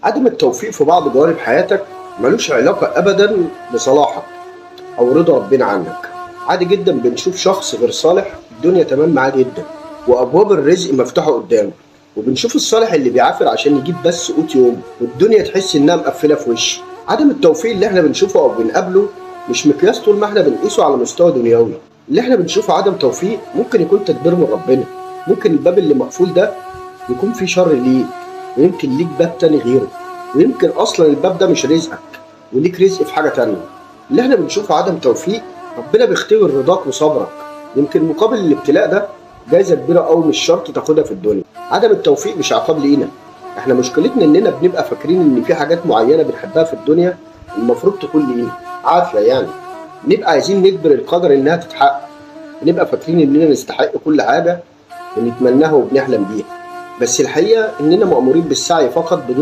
عدم التوفيق في بعض جوانب حياتك ملوش علاقة أبدا بصلاحك أو رضا ربنا عنك. عادي جدا بنشوف شخص غير صالح الدنيا تمام معاه جدا وأبواب الرزق مفتوحة قدامه، وبنشوف الصالح اللي بيعافر عشان يجيب بس قوت يوم والدنيا تحس إنها مقفلة في وشه. عدم التوفيق اللي احنا بنشوفه أو بنقابله مش مقياس طول ما احنا بنقيسه على مستوى دنيوي. اللي احنا بنشوفه عدم توفيق ممكن يكون تدبير من ربنا، ممكن الباب اللي مقفول ده يكون فيه شر ليك، ويمكن ليك باب تاني غيره، ويمكن أصلا الباب ده مش رزقك وليك رزق في حاجة تانية. اللي احنا بنشوفه عدم توفيق ربنا بيختبر رضاك وصبرك، يمكن مقابل الابتلاء ده جايزة كبيرة أوي مش شرط تاخدها في الدنيا. عدم التوفيق مش عقاب لينا، احنا مشكلتنا إننا بنبقى فاكرين إن في حاجات معينة بنحبها في الدنيا المفروض تكون لينا عافية يعني، نبقى عايزين نجبر القدر إنها تتحقق، بنبقى فاكرين إننا نستحق كل حاجة بنتمناها وبنحلم بيها، بس الحقيقة إننا مأمورين بالسعي فقط بدون